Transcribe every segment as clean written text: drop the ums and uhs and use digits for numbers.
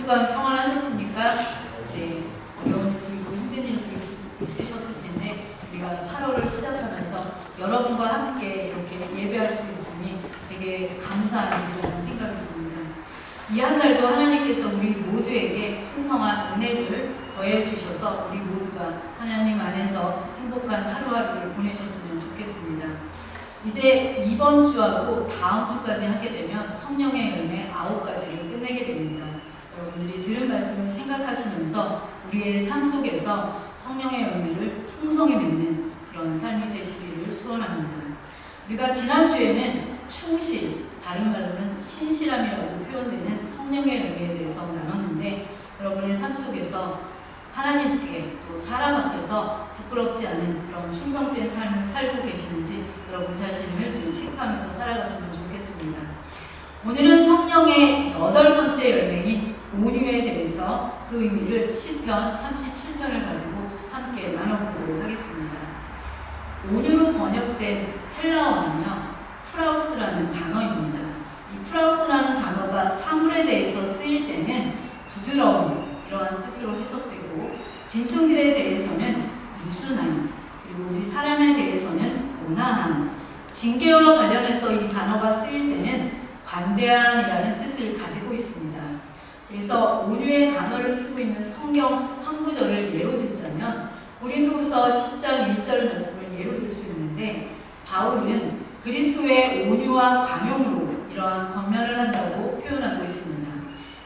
주간 평안하셨습니까? 네, 어려운 그리고 힘든 일도 있으셨을 텐데 우리가 8월을 시작하면서 여러분과 함께 이렇게 예배할 수 있으니 되게 감사한 일이라는 생각이 듭니다. 이 한 달도 하나님께서 우리 모두에게 풍성한 은혜를 더해 주셔서 우리 모두가 하나님 안에서 행복한 하루하루를 보내셨으면 좋겠습니다. 이제 이번 주하고 다음 주까지 하게 되면 성령의 열매 9가지를 끝내게 됩니다. 여러분들이 들은 말씀을 생각하시면서 우리의 삶 속에서 성령의 열매를 풍성히 맺는 그런 삶이 되시기를 소원합니다. 우리가 지난주에는 충실, 다른 말로는 신실함이라고 표현되는 성령의 열매에 대해서 나눴는데 여러분의 삶 속에서 하나님께 또 사람 앞에서 부끄럽지 않은 그런 충성된 삶을 살고 계시는지 여러분 자신을 좀 체크하면서 살아갔으면 좋겠습니다. 오늘은 성령의 8번째 열매인 온유에 대해서 그 의미를 시편 37편을 가지고 함께 나눠보도록 하겠습니다. 온유로 번역된 헬라어는요, 프라우스라는 단어입니다. 이 프라우스라는 단어가 사물에 대해서 쓰일 때는 부드러움, 이러한 뜻으로 해석되고 짐승들에 대해서는 유순함, 그리고 우리 사람에 대해서는 온화함, 징계와 관련해서 이 단어가 쓰일 때는 관대함이라는 뜻을 가지고 있습니다. 그래서 온유의 단어를 쓰고 있는 성경 한 구절을 예로 들자면 고린도후서 10장 1절 말씀을 예로 들 수 있는데 바울은 그리스도의 온유와 광용으로 이러한 권면을 한다고 표현하고 있습니다.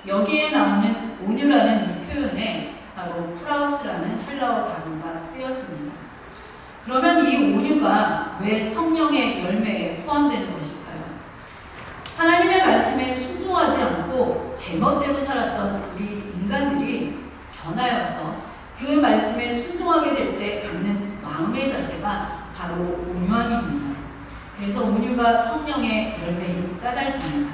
여기에 나오는 온유라는 이 표현에 바로 프라우스라는 헬라어 단어가 쓰였습니다. 그러면 이 온유가 왜 성령의 열매에 포함되는 것일까요? 하나님의 말씀에 순종하지 않고 제멋대로 살았던 우리 인간들이 변하여서 그 말씀에 순종하게 될 때 갖는 마음의 자세가 바로 온유함입니다. 그래서 온유가 성령의 열매인 까닭입니다.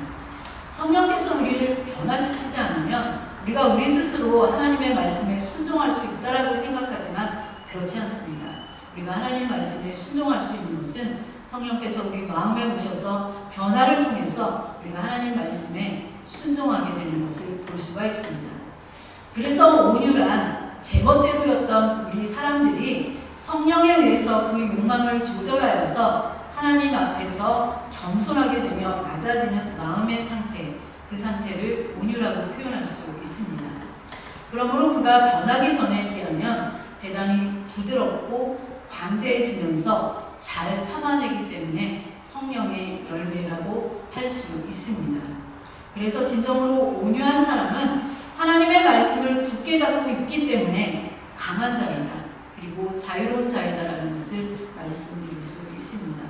성령께서 우리를 변화시키지 않으면 우리가 우리 스스로 하나님의 말씀에 순종할 수 있다라고 생각하지만 그렇지 않습니다. 우리가 하나님 말씀에 순종할 수 있는 것은 성령께서 우리 마음에 오셔서 변화를 통해서 우리가 하나님 말씀에 순종하게 되는 것을 볼 수가 있습니다. 그래서 온유란 제멋대로였던 우리 사람들이 성령에 의해서 그 욕망을 조절하여서 하나님 앞에서 겸손하게 되며 낮아지는 마음의 상태, 그 상태를 온유라고 표현할 수 있습니다. 그러므로 그가 변하기 전에 비하면 대단히 부드럽고 관대해지면서 잘 참아내기 때문에 성령의 열매라고 할 수 있습니다. 그래서 진정으로 온유한 사람은 하나님의 말씀을 굳게 잡고 있기 때문에 강한 자이다, 그리고 자유로운 자이다라는 것을 말씀드릴 수 있습니다.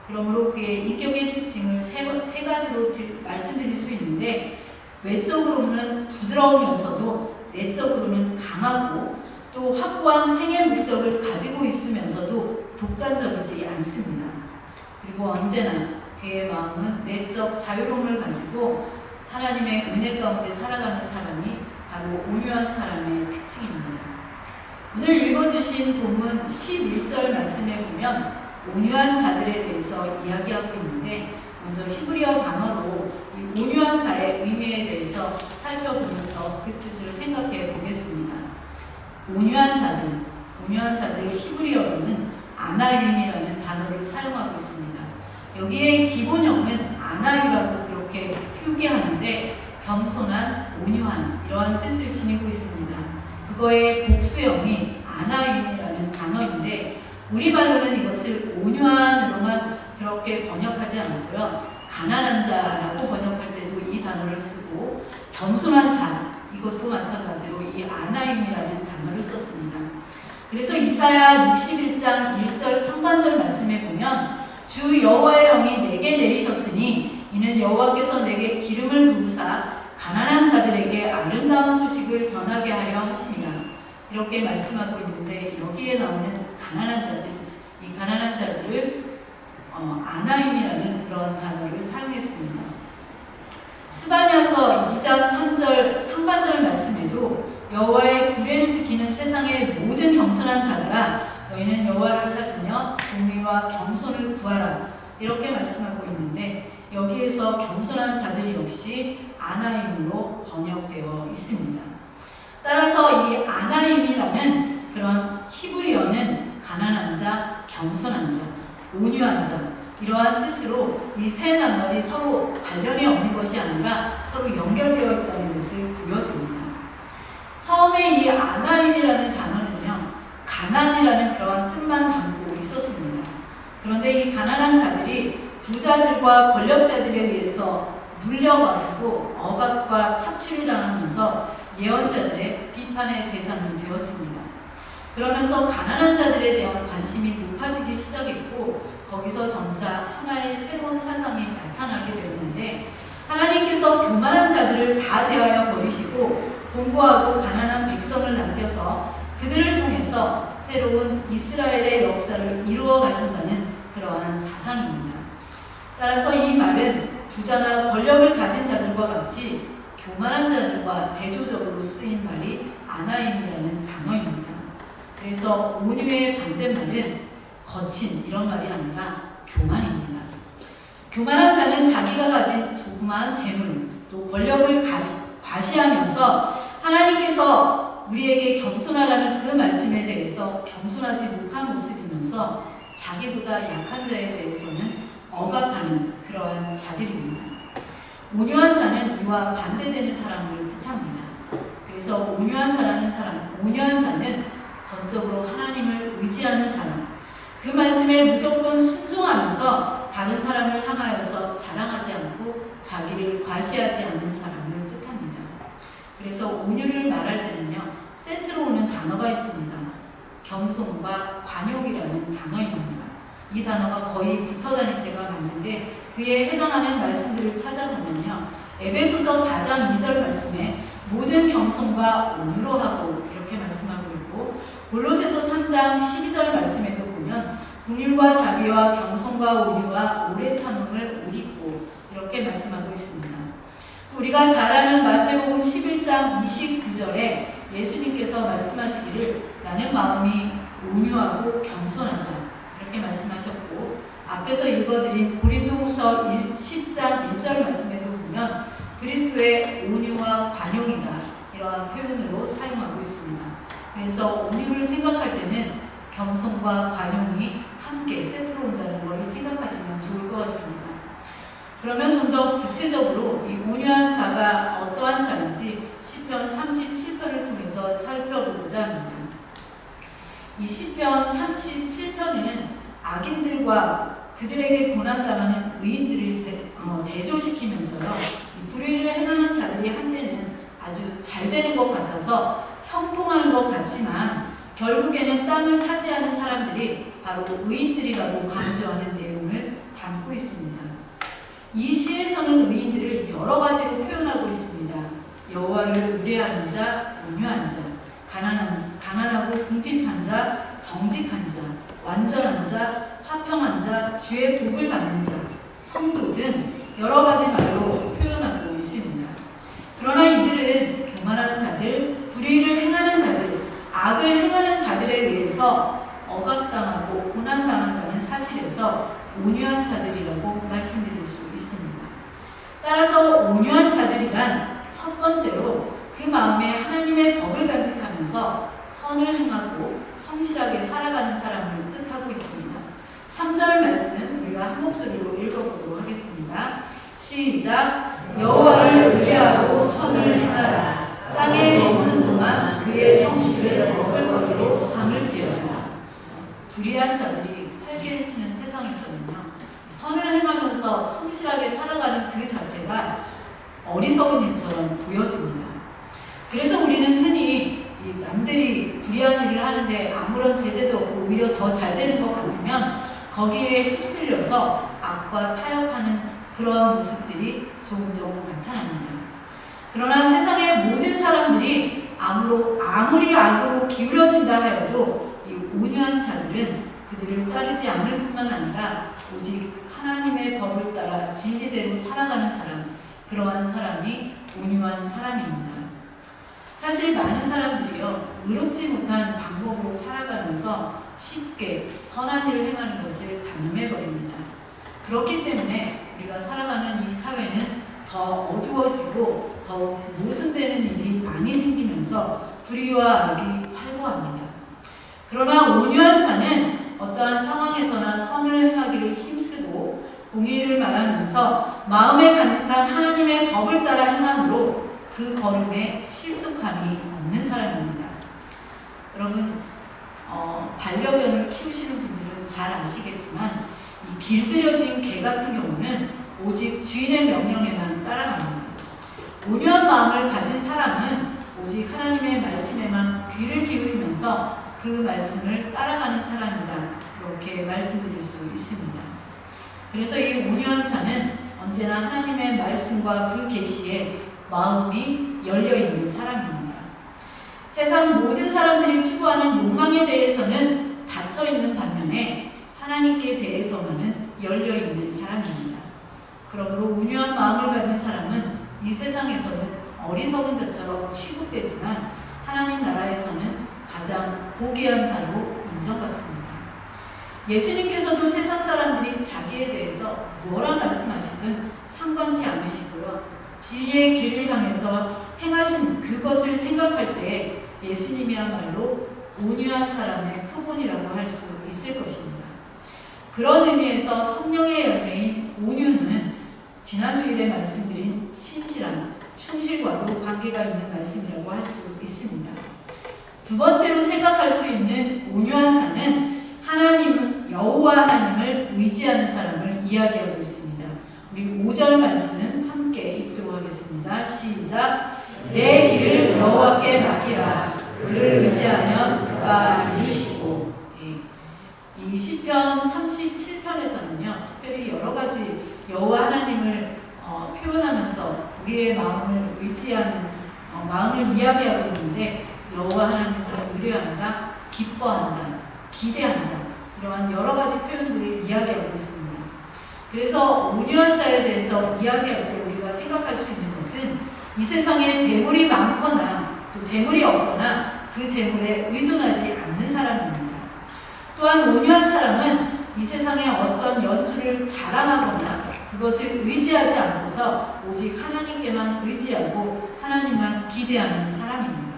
그러므로 그의 인격의 특징을 세 가지로 말씀드릴 수 있는데 외적으로는 부드러우면서도 내적으로는 강하고 또 확고한 생애 목적을 가지고 있으면서도 독단적이지 않습니다. 그리고 언제나 그의 마음은 내적 자유로움을 가지고 하나님의 은혜 가운데 살아가는 사람이 바로 온유한 사람의 특징입니다. 오늘 읽어주신 본문 11절 말씀에 보면 온유한 자들에 대해서 이야기하고 있는데 먼저 히브리어 단어로 이 온유한 자의 의미에 대해서 살펴보면서 그 뜻을 생각해 보겠습니다. 온유한 자들 히브리어로는 아나임이라는 단어를 사용하고 있습니다. 여기에 기본형은 아나임이라고 그렇게 표기하는데 겸손한, 온유한 이러한 뜻을 지니고 있습니다. 그거의 복수형이 아나임이라는 단어인데 우리말로는 이것을 온유한으로만 그렇게 번역하지 않고요, 가난한 자라고 번역할 때도 이 단어를 쓰고 겸손한 자, 이것도 마찬가지로 이 아나임이라는 단어를 썼습니다. 그래서 이사야 61장 1절 상반절 말씀에 보면 주 여호와의 영이 내게 내리셨으니 이는 여호와께서 내게 기름을 부으사 가난한 자들에게 아름다운 소식을 전하게 하려 하시니라, 이렇게 말씀하고 있는데 여기에 나오는 가난한 자들, 이 가난한 자들을 아나임이라는 그런 단어를 사용했습니다. 스바냐서 2장 3절 상반절 말씀에도 여호와의 규례를 지키는 세상의 모든 겸손한 자들아 너희는 여호와를 찾으며 공의와 겸손을 구하라, 이렇게 말씀하고 있는데 여기에서 겸손한 자들 역시 아나임으로 번역되어 있습니다. 따라서 이 아나임이라는 그런 히브리어는 가난한 자, 겸손한 자, 온유한 자, 이러한 뜻으로 이 세 낱말이 서로 관련이 없는 것이 아니라 서로 연결되어 있다는 것을 보여줍니다. 처음에 이 아나임이라는 단어는요, 가난이라는 그러한 뜻만 담고 있었습니다. 그런데 이 가난한 자들이 부자들과 권력자들에 의해서 눌려가지고 억압과 착취를 당하면서 예언자들의 비판의 대상이 되었습니다. 그러면서 가난한 자들에 대한 관심이 높아지기 시작했고 거기서 점차 하나의 새로운 사상이 나타나게 되었는데 하나님께서 교만한 자들을 다 제하여 버리시고 공고하고 가난한 백성을 남겨서 그들을 통해서 새로운 이스라엘의 역사를 이루어 가신다는 그러한 사상입니다. 따라서 이 말은 부자나 권력을 가진 자들과 같이 교만한 자들과 대조적으로 쓰인 말이 아나임이라는 단어입니다. 그래서 온유의 반대말은 거친 이런 말이 아니라 교만입니다. 교만한 자는 자기가 가진 조그마한 재물 또 권력을 과시하면서 하나님께서 우리에게 겸손하라는 그 말씀에 대해서 겸손하지 못한 모습이면서 자기보다 약한 자에 대해서는 억압하는 그러한 자들입니다. 온유한 자는 이와 반대되는 사람을 뜻합니다. 그래서 온유한 자는 전적으로 하나님을 의지하는 사람, 그 말씀에 무조건 순종하면서 다른 사람을 향하여서 자랑하지 않고 자기를 과시하지 않는 사람을 뜻합니다. 그래서 온유를 말할 때는요, 세트로 오는 단어가 있습니다. 겸손과 관용이라는 단어입니다. 이 단어가 거의 붙어 다닐 때가 많은데 그에 해당하는 말씀들을 찾아보면요, 에베소서 4장 2절 말씀에 모든 겸손과 온유로 하고 이렇게 말씀하고 있고 골로새서 3장 12절 말씀에도 보면 긍휼과 자비와 겸손과 온유와 오래 참음을 옷 입고 이렇게 말씀하고 있습니다. 우리가 잘 아는 마태복음 11장 29절에 예수님께서 말씀하시기를 나는 마음이 온유하고 겸손하다 이렇게 말씀하셨고 앞에서 읽어드린 고린도후서 10장 1절 말씀에도 보면 그리스도의 온유와 관용이다 이러한 표현으로 사용하고 있습니다. 그래서 온유를 생각할 때는 겸손과 관용이 함께 세트로 온다는 것을 생각하시면 좋을 것 같습니다. 그러면 좀 더 구체적으로 이 온유한 자가 어떠한 자인지 시편 37편을 통해서 살펴보고자 합니다. 이 시편 37편은 악인들과 그들에게 고난당하는 의인들을 대조시키면서요, 이 불의를 행하는 자들이 한때는 아주 잘 되는 것 같아서 형통하는 것 같지만 결국에는 땅을 차지하는 사람들이 바로 의인들이라고 강조하는 내용을 담고 있습니다. 이 시에서는 의인들을 여러 가지로 표현하고 있습니다. 여호와를 의뢰하는 자, 온유한 자, 가난하고 궁핍한 자, 정직한 자, 완전한 자, 화평한 자, 주의 복을 받는 자, 성도 등 여러 가지 말로 표현하고 있습니다. 그러나 이들은 교만한 자들, 불의를 행하는 자들, 악을 행하는 자들에 의해서 억압당하고 고난당한다는 사실에서 온유한 자들이라고 말씀드릴 수 있습니다. 따라서 온유한 자들이란 첫 번째로 그 마음에 하나님의 법을 간직하면서 선을 행하고 성실하게 살아가는 사람을 뜻하고 있습니다. 3절 말씀 우리가 한 목소리로 읽어보도록 하겠습니다. 시작! 여호와를 의뢰하고 선을 행하라. 땅에 머무는 동안 그의 성실을 먹을거리로 삼을지어다. 불의한 자들이 활개를 치는 세상에서는요, 선을 행하면서 성실하게 살아가는 그 자체가 어리석은 일처럼 보여집니다. 그래서 우리는 흔히 남들이 불의한 일을 하는데 아무런 제재도 없고 오히려 더 잘 되는 것 같으면 거기에 휩쓸려서 악과 타협하는 그런 모습들이 종종 나타납니다. 그러나 세상의 모든 사람들이 아무리 악으로 기울어진다 하여도 이 온유한 자들은 그들을 따르지 않을 뿐만 아니라 오직 하나님의 법을 따라 진리대로 살아가는 사람, 그러한 사람이 온유한 사람입니다. 사실 많은 사람들이요, 의롭지 못한 방법으로 살아가면서 쉽게 선한 일을 행하는 것을 단념해버립니다. 그렇기 때문에 우리가 살아가는 이 사회는 더 어두워지고 더욱 모순되는 일이 많이 생기면서 불의와 악이 활보합니다. 그러나 온유한 자는 어떠한 상황에서나 선을 행하기를 힘쓰고 공의를 말하면서 마음에 간직한 하나님의 법을 따라 행함으로 그 걸음에 실족함이 없는 사람입니다. 여러분, 반려견을 키우시는 분들은 잘 아시겠지만 이 길들여진 개 같은 경우는 오직 주인의 명령에만 따라갑니다. 온유한 마음을 가진 사람은 오직 하나님의 말씀에만 귀를 기울이면서 그 말씀을 따라가는 사람이다. 그렇게 말씀드릴 수 있습니다. 그래서 이 온유한 자는 언제나 하나님의 말씀과 그 계시에 마음이 열려있는 사람입니다. 세상 모든 사람들이 추구하는 욕망에 대해서는 닫혀있는 반면에 하나님께 대해서만은 열려있는 사람입니다. 그러므로 온유한 마음을 가진 사람은 이 세상에서는 어리석은 자처럼 취급되지만 하나님 나라에서는 가장 고귀한 자로 인정받습니다. 예수님께서도 세상 사람들이 자기에 대해서 뭐라 말씀하시든 상관치 않으시고요. 진리의 길을 향해서 행하신 그것을 생각할 때 예수님이야말로 온유한 사람의 표본이라고 할 수 있을 것입니다. 그런 의미에서 성령의 열매인 온유는 지난주일에 말씀드린 신실한, 충실과도 관계가 있는 말씀이라고 할 수 있습니다. 두 번째로 생각할 수 있는 온유한 자는 하나님, 여호와 하나님을 의지하는 사람을 이야기하고 있습니다. 우리 5절 말씀 함께 읽도록 하겠습니다. 시작. 내 길을 여호와께 맡기라. 그를 의지하면 그가 이루시고. 이 시편 37편에서는요, 특별히 여러 가지 여호와 하나님을 표현하면서 우리의 마음을 의지하는 마음을 이야기하고 있는데, 여호와 하나님을 의뢰한다, 기뻐한다, 기대한다, 이러한 여러 가지 표현들을 이야기하고 있습니다. 그래서 온유한 자에 대해서 이야기할 때 우리가 생각할 수 있는 것은 이 세상에 재물이 많거나 또 재물이 없거나 그 재물에 의존하지 않는 사람입니다. 또한 온유한 사람은 이 세상의 어떤 연주를 자랑하거나 그것을 의지하지 않고서 오직 하나님께만 의지하고 하나님만 기대하는 사람입니다.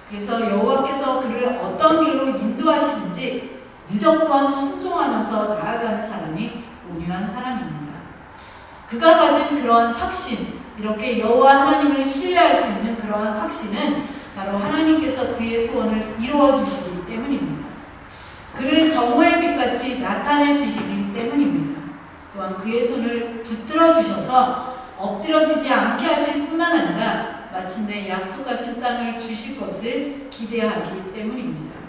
그래서 여호와께서 그를 어떤 길로 인도하시든지 무조건 순종하면서 나아가는 사람이 온유한 사람입니다. 그가 가진 그러한 확신, 이렇게 여호와 하나님을 신뢰할 수 있는 그러한 확신은 바로 하나님께서 그의 소원을 이루어 주시기 때문입니다. 그를 정오의 빛같이 나타내 주시기 때문입니다. 또한 그의 손을 붙들어 주셔서 엎드러지지 않게 하실 뿐만 아니라 마침내 약속하신 땅을 주실 것을 기대하기 때문입니다.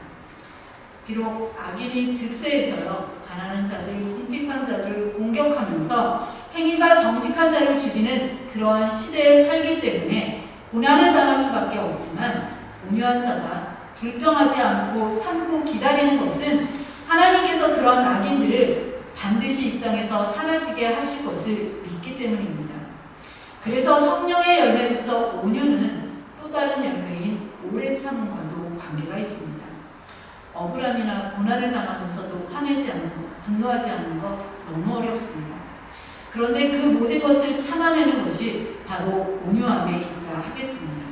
비록 악인이 득세해서요, 가난한 자들, 궁핍한 자들을 공격하면서 행위가 정직한 자를 죽이는 그러한 시대에 살기 때문에 고난을 당할 수밖에 없지만, 온유한 자가 불평하지 않고 참고 기다리는 것은 하나님께서 그런 악인들을 반드시 이 땅에서 사라지게 하실 것을 믿기 때문입니다. 그래서 성령의 열매로서 온유는 또 다른 열매인 오래 참음과도 관계가 있습니다. 억울함이나 고난을 당하면서도 화내지 않는 것, 분노하지 않는 것 너무 어렵습니다. 그런데 그 모든 것을 참아내는 것이 바로 온유함에 있다 하겠습니다.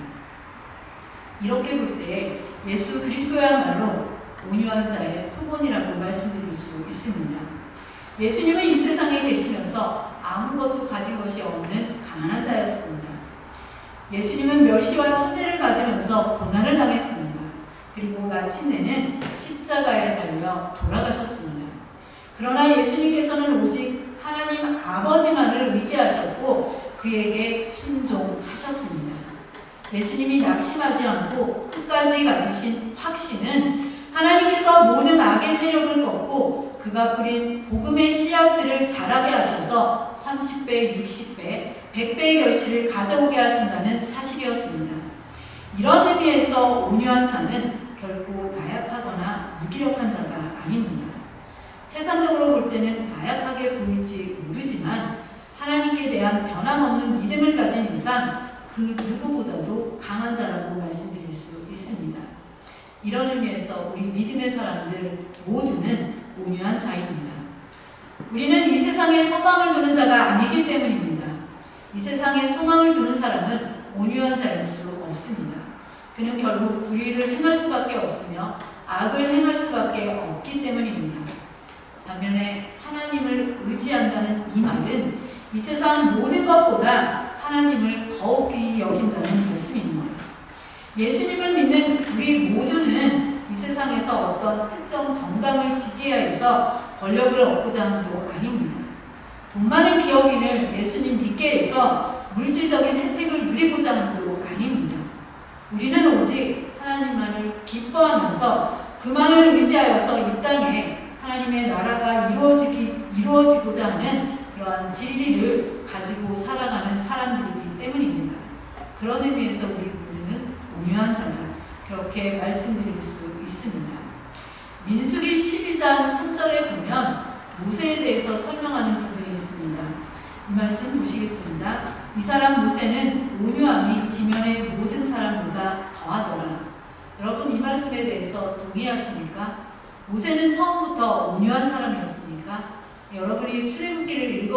이렇게 볼 때 예수 그리스도야말로 온유한 자의 표본이라고 말씀드릴 수 있습니다. 예수님은 이 세상에 계시면서 아무것도 가진 것이 없는 가난한 자였습니다. 예수님은 멸시와 천대를 받으면서 고난을 당했습니다. 그리고 마침내는 십자가에 달려 돌아가셨습니다. 그러나 예수님께서는 오직 하나님 아버지만을 의지하셨고 그에게 순종하셨습니다. 예수님이 낙심하지 않고 끝까지 가지신 확신은 하나님께서 모든 악의 세력을 꺾고 그가 뿌린 복음의 씨앗들을 자라게 하셔서 30배, 60배, 100배의 결실을 가져오게 하신다는 사실이었습니다. 이런 의미에서 온유한 자는 결코 나약하거나 무기력한 자가 아닙니다. 세상적으로 볼 때는 나약하게 보일지 모르지만 하나님께 대한 변함없는 믿음을 가진 이상 그 누구보다도 강한 자라고 말씀드릴 수 있습니다. 이런 의미에서 우리 믿음의 사람들 모두는 온유한 자입니다. 우리는 이 세상에 소망을 두는 자가 아니기 때문입니다. 이 세상에 소망을 두는 사람은 온유한 자일 수 없습니다. 그는 결국 불의를 행할 수밖에 없으며 악을 행할 수밖에 없기 때문입니다. 반면에 하나님을 의지한다는 이 말은 이 세상 모든 것보다 하나님을 더욱 귀히 여긴다는 말씀입니다. 예수님을 믿는 우리 모두는 이 세상에서 어떤 특정 정당을 지지하여서 권력을 얻고자 함도 아닙니다. 돈 많은 기업인을 예수님 믿게 해서 물질적인 혜택을 누리고자 함도 아닙니다. 우리는 오직 하나님만을 기뻐하면서 그만을 의지하여서 이 땅에 하나님의 나라가 이루어지고자 하는 그러한 진리를 가지고 살아가는 사람들이기 때문입니다. 그런 의미에서 우리 모두는 온유한 자다, 그렇게 말씀드릴 수 있습니다. 민수기 12장 3절에 보면 모세에 대해서 설명하는 부분이 있습니다. 이 말씀 보시겠습니다. 이 사람 모세는 온유함이 지면의 모든 사람보다 더하더라. 여러분, 이 말씀에 대해서 동의하십니까? 모세는 처음부터 온유한 사람이었습니까? 여러분이 출애굽기를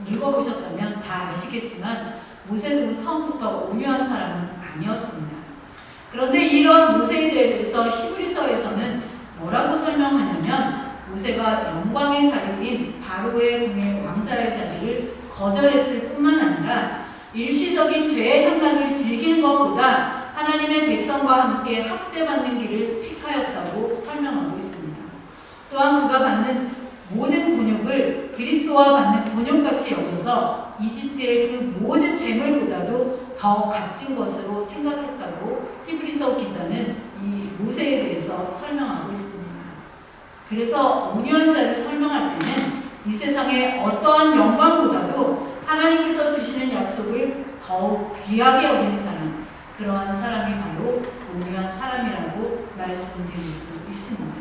읽어보셨다면 다 아시겠지만 모세도 처음부터 온유한 사람은 아니었습니다. 그런데 이런 모세에 대해서 히브리서에서는 뭐라고 설명하냐면 모세가 영광의 자리인 바로의 궁의 왕자의 자리를 거절했을 뿐만 아니라 일시적인 죄의 향락을 즐기는 것보다 하나님의 백성과 함께 학대받는 길을 택하였다고 설명하고 있습니다. 또한 그가 받는 모든 곤욕을 그리스도와 받는 곤욕같이 여겨서 이집트의 그 모든 재물보다도 더 값진 것으로 생각했다고 히브리서 기자는 이 모세에 대해서 설명하고 있습니다. 그래서 온유한 자를 설명할 때는 이 세상의 어떠한 영광보다도 하나님께서 주시는 약속을 더욱 귀하게 여기는 사람, 그러한 사람이 바로 온유한 사람이라고 말씀드릴 수 있습니다.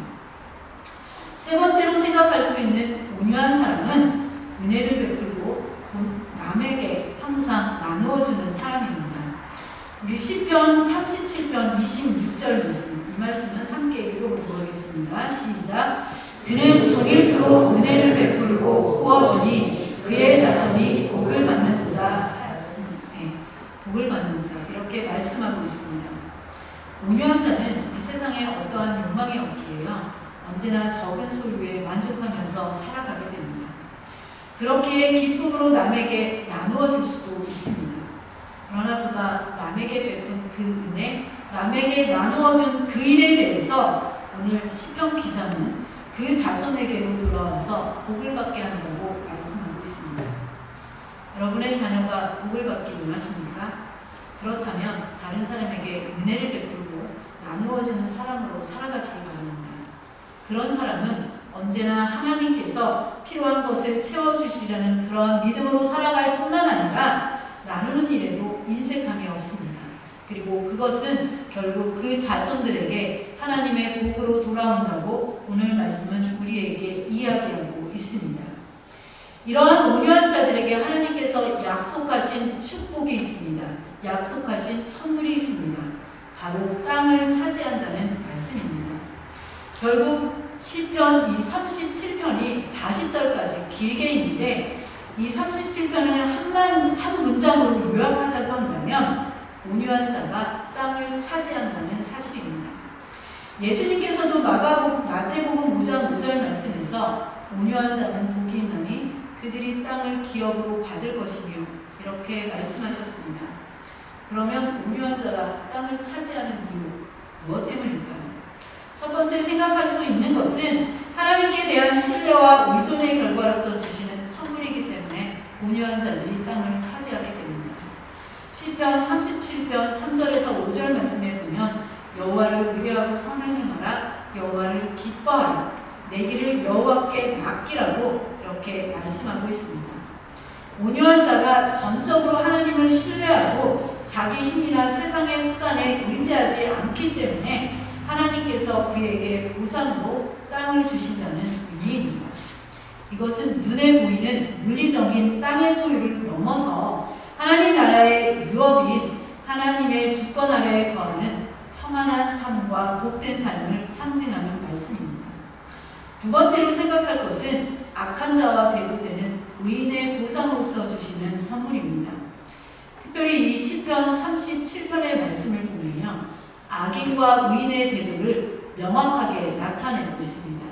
세 번째로 생각할 수 있는 온유한 사람은 은혜를 베풀고 남에게 항상 나누어주는 사람입니다. 우리 시편 37편 26절 말씀, 이 말씀은 함께 읽어보도록 하겠습니다. 시작. 그는 종일토록 은혜를 베풀고 부어주니 그의 자손이 복을 받는도다 하였습니다. 네, 복을 받는도다, 이렇게 말씀하고 있습니다. 온유한 자는 이 세상에 어떠한 욕망이 없기에요, 언제나 적은 소유에 만족하면서 살아가게 됩니다. 그렇기에 기쁨으로 남에게 나누어 줄 수도 있습니다. 그러나 그가 남에게 베푼 그 은혜, 남에게 나누어 준 그 일에 대해서 오늘 시편 기자는 그 자손에게로 돌아와서 복을 받게 한다고 말씀하고 있습니다. 여러분의 자녀가 복을 받기 원하십니까? 그렇다면 다른 사람에게 은혜를 베풀고 나누어 주는 사람으로 살아가시기 바랍니다. 그런 사람은 언제나 하나님께서 필요한 것을 채워주시리라는 그러한 믿음으로 살아갈 뿐만 아니라 나누는 일에도 인색함이 없습니다. 그리고 그것은 결국 그 자손들에게 하나님의 복으로 돌아온다고 오늘 말씀은 우리에게 이야기하고 있습니다. 이러한 온유한 자들에게 하나님께서 약속하신 축복이 있습니다. 약속하신 선물이 있습니다. 바로 땅을 차지한다는 말씀입니다. 결국 시편 이 37편이 40절까지 길게 있는데 이 37편을 한 문장으로 요약하자고 한다면 온유한 자가 땅을 차지한다는 사실입니다. 예수님께서도 마태복음 5장 5절 말씀에서 온유한 자는 복이 있나니 그들이 땅을 기업으로 받을 것이며 이렇게 말씀하셨습니다. 그러면 온유한 자가 땅을 차지하는 이유 무엇 때문일까요? 첫 번째 생각할 수 있는 것은 하나님께 대한 신뢰와 의존의 결과로서 주시는 선물이기 때문에 온유한 자들이 땅을 차지하게 됩니다. 시편 37편 3절에서 5절 말씀에 보면 여호와를 의뢰하고 선을 행하라, 여호와를 기뻐하라, 내 길을 여호와께 맡기라고 이렇게 말씀하고 있습니다. 온유한 자가 전적으로 하나님을 신뢰하고 자기 힘이나 세상의 수단에 의지하지 않기 때문에 하나님께서 그에게 보상으로 땅을 주신다는 의미입니다. 이것은 눈에 보이는 물리적인 땅의 소유를 넘어서 하나님 나라의 유업인 하나님의 주권 아래에 거하는 평안한 삶과 복된 삶을 상징하는 말씀입니다. 두 번째로 생각할 것은 악한 자와 대조되는 의인의 보상으로서 주시는 선물입니다. 특별히 이 시편 37편의 말씀을 보면요, 악인과 의인의 대조를 명확하게 나타내고 있습니다.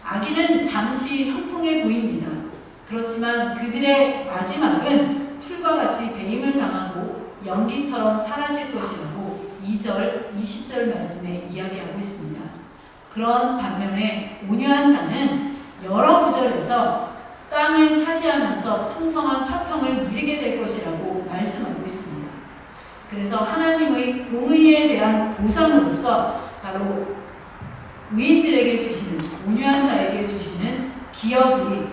악인은 잠시 형통해 보입니다. 그렇지만 그들의 마지막은 풀과 같이 배임을 당하고 연기처럼 사라질 것이라고 2절, 20절 말씀에 이야기하고 있습니다. 그런 반면에 온유한 자는 여러 구절에서 땅을 차지하면서 풍성한 화평을 누리게 될 것이라고 말씀하고 있습니다. 그래서 하나님의 공의에 대한 보상으로서 바로 의인들에게 주시는, 온유한 자에게 주시는 기업이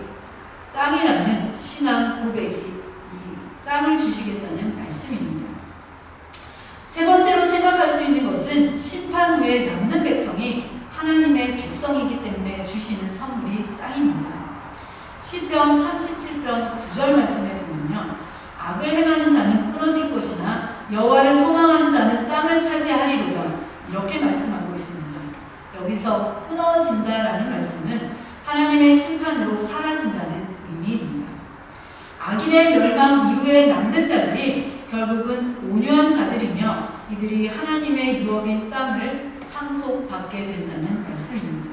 땅이라는 신앙 고백이 이 땅을 주시겠다는 말씀입니다. 세 번째로 생각할 수 있는 것은 심판 후에 남는 백성이 하나님의 백성이기 때문에 주시는 선물이 땅입니다. 시편 37편 9절 말씀에 보면요, 악을 행하는 자는 끊어질 것이나 여호와를 소망하는 자는 땅을 차지하리로다, 이렇게 말씀하고 있습니다. 여기서 끊어진다라는 말씀은 하나님의 심판으로 사라진다는 의미입니다. 악인의 멸망 이후에 남는 자들이 결국은 온유한 자들이며 이들이 하나님의 유업인 땅을 상속받게 된다는 말씀입니다.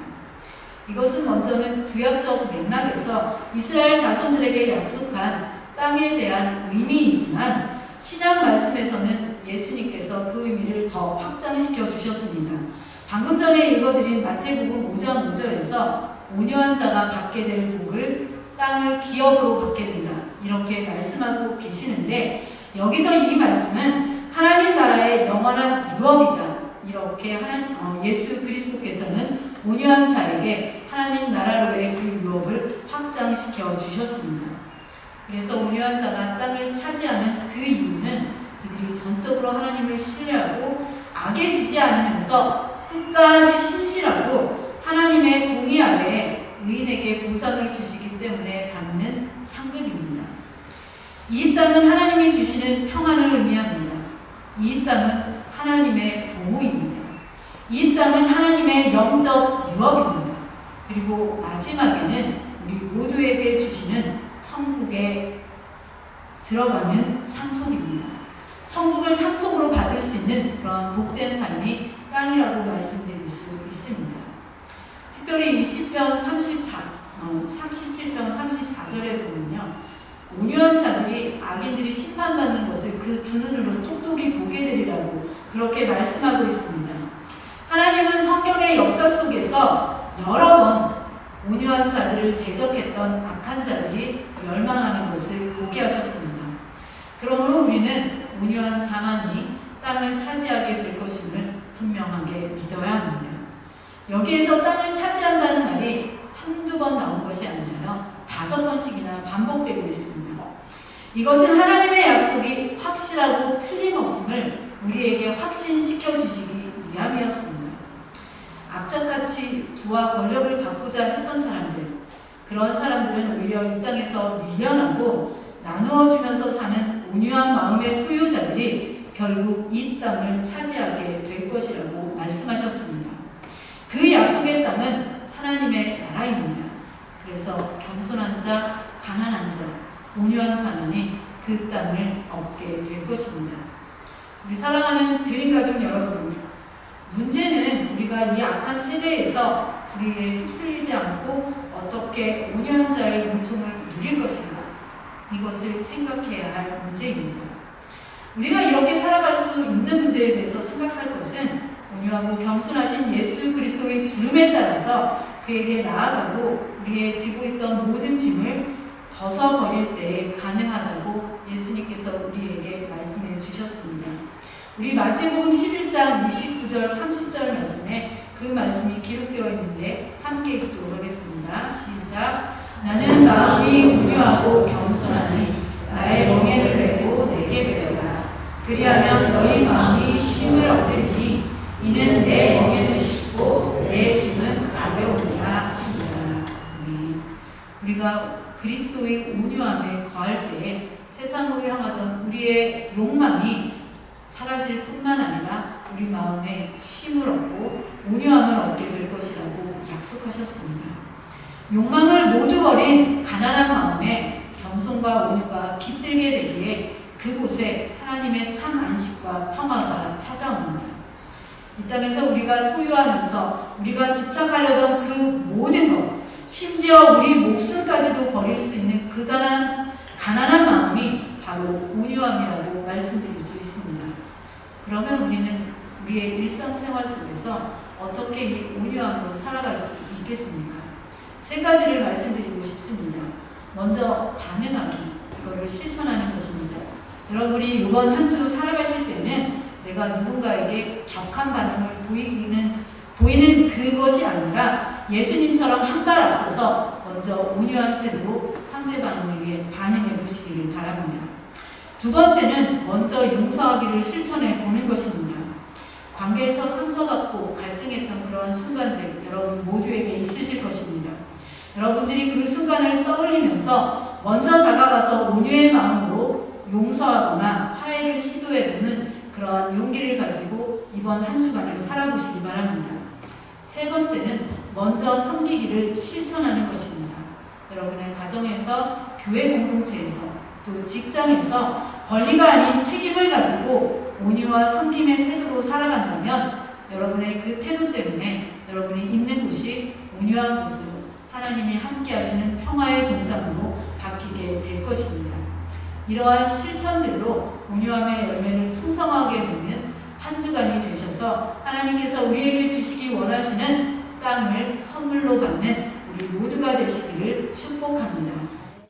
이것은 먼저는 구약적 맥락에서 이스라엘 자손들에게 약속한 땅에 대한 의미이지만 신약 말씀에서는 예수님께서 그 의미를 더 확장시켜 주셨습니다. 방금 전에 읽어드린 마태복음 5장 5절에서 온유한 자가 받게 될 복을 땅을 기업으로 받게 된다, 이렇게 말씀하고 계시는데, 여기서 이 말씀은 하나님 나라의 영원한 유업이다, 이렇게 예수 그리스도께서는 온유한 자에게 하나님 나라로의 그 유업을 확장시켜 주셨습니다. 그래서 온유한 자가 땅을 차지하는 그 이유는 그들이 전적으로 하나님을 신뢰하고 악에 지지 않으면서 끝까지 신실하고 하나님의 공의 아래에 의인에게 보상을 주시기 때문에 받는 상급입니다. 이 땅은 하나님이 주시는 평안을 의미합니다. 이 땅은 하나님의 보호입니다. 이 땅은 하나님의 영적 유업입니다. 그리고 마지막에는 우리 모두에게 주시는 천국에 들어가는 상속입니다. 천국을 상속으로 받을 수 있는 그런 복된 삶이 땅이라고 말씀드릴 수 있습니다. 특별히 이 시편 37편 34절에 보면요, 온유한 자들이 악인들이 심판받는 것을 그 두 눈으로 똑똑히 보게 되리라고 그렇게 말씀하고 있습니다. 하나님은 성경의 역사 속에서 여러 번 온유한 자들을 대적했던 악한 자들이 멸망하는 것을 보게 하셨습니다. 그러므로 우리는 온유한 자만이 땅을 차지하게 될 것임을 분명하게 믿어야 합니다. 여기에서 땅을 차지한다는 말이 한두 번 나온 것이 아니라요, 5번씩이나 반복되고 있습니다. 이것은 하나님의 약속이 확실하고 틀림없음을 우리에게 확신시켜 주시기 위함이었습니다. 악착같이 부와 권력을 갖고자 했던 사람들, 그런 사람들은 오히려 이 땅에서 밀려나고 나누어주면서 사는 온유한 마음의 소유자들이 결국 이 땅을 차지하게 될 것이라고 말씀하셨습니다. 그 약속의 땅은 하나님의 나라입니다. 그래서 겸손한 자, 가난한 자, 온유한 자만이 그 땅을 얻게 될 것입니다. 우리 사랑하는 드림가족 여러분, 문제는 우리가 이 악한 세대에서 불의에 휩쓸리지 않고 어떻게 온유한 자의 은총을 누릴 것인가, 이것을 생각해야 할 문제입니다. 우리가 이렇게 살아갈 수 있는 문제에 대해서 생각할 것은 온유하고 겸손하신 예수 그리스도의 부름에 따라서 그에게 나아가고 우리의 지고 있던 모든 짐을 벗어버릴 때에 가능하다고 예수님께서 우리에게 말씀해 주셨습니다. 우리 마태복음 11장 29절 30절 말씀에 그 말씀이 기록되어 있는데 함께 읽도록 하겠습니다. 시작. 나는 마음이 온유하고 겸손하니 나의 멍에를 메고 내게 배워라. 그리하면 너희 마음이 쉼을 얻으리니 이는 내 멍에는 쉽고 내 짐은 가벼우리라 하시니라. 우리가 그리스도의 온유함에 거할 때에 세상으로 향하던 우리의 욕망이 사라질 뿐만 아니라 우리 마음에 쉼을 얻고 온유함을 얻게 될 것이라고 약속하셨습니다. 욕망을 모두 버린 가난한 마음에 겸손과 온유가 깃들게 되기에 그곳에 하나님의 참 안식과 평화가 찾아옵니다. 이 땅에서 우리가 소유하면서 우리가 집착하려던 그 모든 것, 심지어 우리 목숨까지도 버릴 수 있는 그 가난한 마음이 바로 온유함이라고 말씀드릴 수 있습니다. 그러면 우리는 우리의 일상생활 속에서 어떻게 이 온유함으로 살아갈 수 있겠습니까? 세 가지를 말씀드리고 싶습니다. 먼저 반응하기, 이거를 실천하는 것입니다. 여러분이 이번 한 주 살아가실 때는 내가 누군가에게 격한 반응을 보이는 그것이 아니라 예수님처럼 한 발 앞서서 먼저 온유한 태도로 상대방에게 반응해 보시기를 바랍니다. 두 번째는 먼저 용서하기를 실천해 보는 것입니다. 관계에서 상처받고 갈등했던 그러한 순간들 여러분 모두에게 있으실 것입니다. 여러분들이 그 순간을 떠올리면서 먼저 다가가서 온유의 마음으로 용서하거나 화해를 시도해보는 그러한 용기를 가지고 이번 한 주간을 살아보시기 바랍니다. 세 번째는 먼저 섬기기를 실천하는 것입니다. 여러분의 가정에서, 교회 공동체에서, 또 직장에서 권리가 아닌 책임을 가지고 온유와 섬김의 태도로 살아간다면 여러분의 그 태도 때문에 여러분이 있는 곳이 온유한 곳으로 하나님이 함께 하시는 평화의 동산으로 바뀌게 될 것입니다. 이러한 실천들로 온유함의 열매를 풍성하게 맺는 한 주간이 되셔서 하나님께서 우리에게 주시기 원하시는 땅을 선물로 받는 우리 모두가 되시기를 축복합니다.